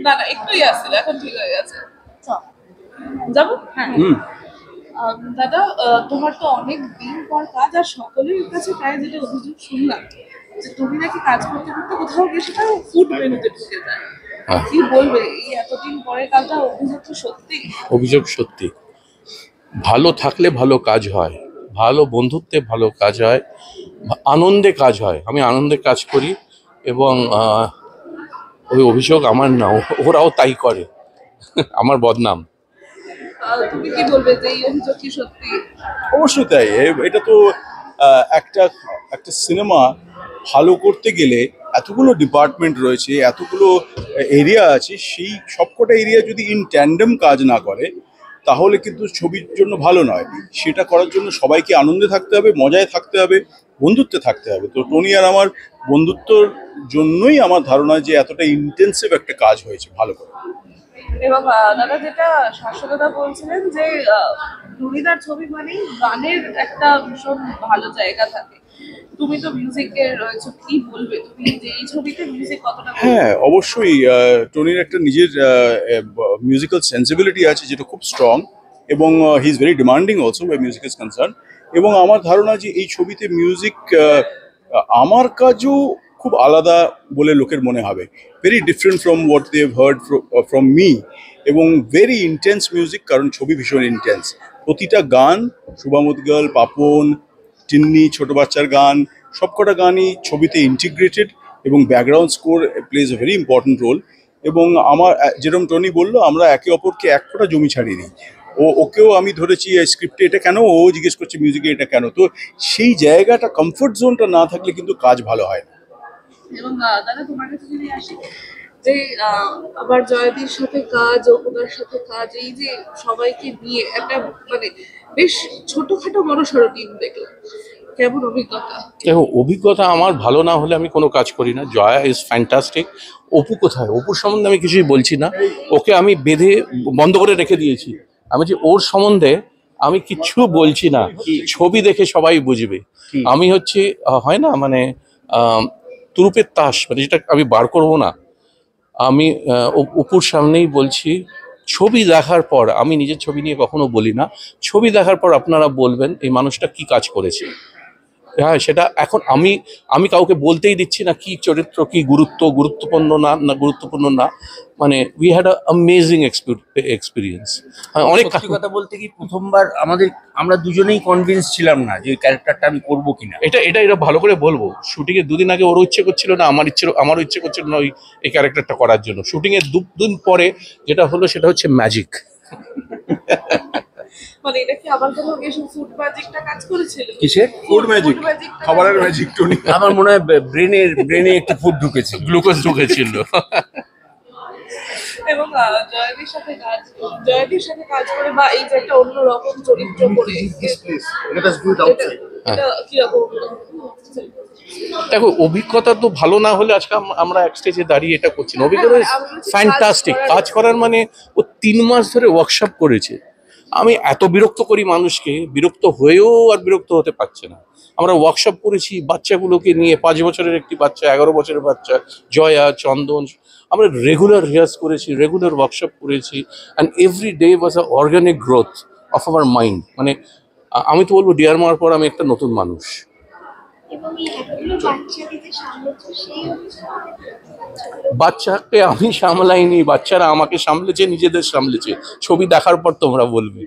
না না একটুই আসছিল, এখন ঠিক হয়ে গেছে। যাবো, হ্যাঁ। দাদা, তোমার তো অনেক দিন পর কাজ, আর সকলের কাছে প্রায় যেটা অভিযোগ শুনলাম যে তুমি নাকি কাজ করতে করতে কোথাও গিয়ে সেটা ফুড মেনুতে ঢুকে যায়। কি বলবে এই এতদিন পরে কাজটা? অভিযোগ তো সত্যি? অভিযোগ সত্যি। ভালো থাকলে ভালো কাজ হয়, ভালো বন্ধুত্বে ভালো কাজ হয়, আনন্দে কাজ হয়। আমি আনন্দে কাজ করি এবং ওই অভিযোগ আমার না, ওরাও তাই করে। আমার বদনাম। তুমি কি বলবে যে এই অভিযোগ কি সত্যি? অবশ্যই তাই। এটা তো একটা একটা সিনেমা ভালো করতে গেলে এতগুলো ডিপার্টমেন্ট রয়েছে, এতগুলো এরিয়া আছে, সেই সবকটা এরিয়া যদি ইন ট্যান্ডেম কাজ না করে তাহলে কিন্তু ছবির জন্য ভালো নয়। সেটা করার জন্য সবাইকে আনন্দে থাকতে হবে, মজায় থাকতে হবে, বন্ধুত্বে থাকতে হবে। তো টনি আর আমার বন্ধুত্বর জন্যই আমার ধারণা যে এতটা ইন্টেন্সিভ একটা কাজ হয়েছে ভালো করে। এবং দাদা যেটা শাশ্বতদা বলছিলেন যে রুমিদার ছবি মানে গানের একটা ভীষণ ভালো জায়গা থাকে। তুমি তো মিউজিকের রয়েছো, কি বলবে তুমি যে এই ছবিতে মিউজিক কতটা? হ্যাঁ, অবশ্যই। টনির একটা নিজের মিউজিক্যাল সেন্সিবিলিটি আছে যেটা খুব স্ট্রং, এবং he is very demanding also way music is concern. এবং আমার ধারণা যে এই ছবিতে মিউজিক আমার কাজও খুব আলাদা বলে লোকের মনে হবে, very different from what they have heard from me, এবং ভেরি ইন্টেন্স মিউজিক, কারণ ছবি ভীষণ ইন্টেন্স। প্রতিটা গান, শুভামুদগল, পাপন, টিন্নি, ছোট বাচ্চার গান, সবকটা গানই ছবিতে ইন্টিগ্রেটেড, এবং background score plays a very important role. এবং আমার যেরকম টনি বললো, আমরা একে অপরকে এক ফোঁটা জমি ছাড়িয়ে দিই। ওকেও আমি ধরেছি স্ক্রিপ্টে এটা কেন, ও জিজ্ঞেস করছে মিউজিকে এটা কেন। তো সেই জায়গাটা, কমফোর্ট জোনটা না থাকলে কিন্তু কাজ ভালো হয় না। এবং দাদা তোমার কাছে যদি আসি যে আবার জয়দীর সাথে কাজ, অপুদার সাথে কাজ, এই যে সবাইকে নিয়ে একটা মানে বেশ ছোটখাটো বড় সড়ো টিম দেখলাম, কেমন অভিজ্ঞতা? দেখো, অভিজ্ঞতা আমার ভালো না হলে আমি কোনো কাজ করি না। Jaya is fantastic. অপু কোথায়? অপুর সম্বন্ধে আমি কিছুই বলছি না, ওকে আমি বেঁধে বন্ধ করে রেখে দিয়েছি। আমি যে ওর সম্বন্ধে আমি কিচ্ছু বলছি না, ছবি দেখে সবাই বুঝবে। আমি হচ্ছে হয় না মানে তুরুপের তাস, মানে যেটা আমি বার করবো না। আমি অপুর সামনেই বলছি, ছবি দেখার পর, আমি নিজের ছবি নিয়ে কখনো বলি না, ছবি দেখার পর আপনারা বলবেন এই মানুষটা কি কাজ করেছে। হ্যাঁ, সেটা এখন আমি আমি কাউকে বলতেই দিচ্ছি না কি চরিত্র, কি গুরুত্বপূর্ণ না না গুরুত্বপূর্ণ না। মানে we had a amazing experience. অনেক সত্যি কথা বলতে কি, প্রথমবার আমরা দুজনেই কনভিন্স ছিলাম না যে ওই ক্যারেক্টারটা আমি করবো কিনা। এটা ভালো করে বলবো, শুটিং এর দুদিন আগে ওরও ইচ্ছে করছিল না, আমারও ইচ্ছে করছিল না এই ক্যারেক্টারটা করার জন্য। শুটিং এর দুদিন পরে যেটা হলো সেটা হচ্ছে ম্যাজিক। মানে এটা কি আবার কোনো কিছু ফুড ম্যাজিকটা কাজ করেছিল? কিসের ফুড ম্যাজিক? খাবারের ম্যাজিক টনি। আমার মনে হয় ব্রেনে একটু ফুড ঢুকেছে, গ্লুকোজ ঢুকেছিল। এবং জয়দীর সাথে কাজ করে, বা এই যে একটা অন্যরকম চরিত্র করে, এটা কিরকম? দেখো, অভিজ্ঞতা তো ভালো না হলে আজকে আমরা এক স্টেজে দাঁড়িয়ে এটা করছি না। অভিজ্ঞতা ফ্যান্টাস্টিক। কাজ করার মানে ও 3 মাস ধরে ওয়ার্কশপ করেছে। আমি এত বিরক্ত করি মানুষকে, বিরক্ত হয়েও আর বিরক্ত হতে পারছে না। আমরা ওয়ার্কশপ করেছি বাচ্চাগুলোকে নিয়ে, 5 বছরের একটি বাচ্চা, 11 বছরের বাচ্চা, জয়া, চন্দন। আমরা রেগুলার রিহার্স করেছি, রেগুলার ওয়ার্কশপ করেছি, and every day was a organic growth of our mind. মানে আমি তো বলবো ডিয়ার মার পর আমি একটা নতুন মানুষ। বাচ্চাকে আমি সামলাইনি, বাচ্চারা আমাকে সামলেছে, নিজেদের সামলেছে। ছবি দেখার পর তোমরা বলবে।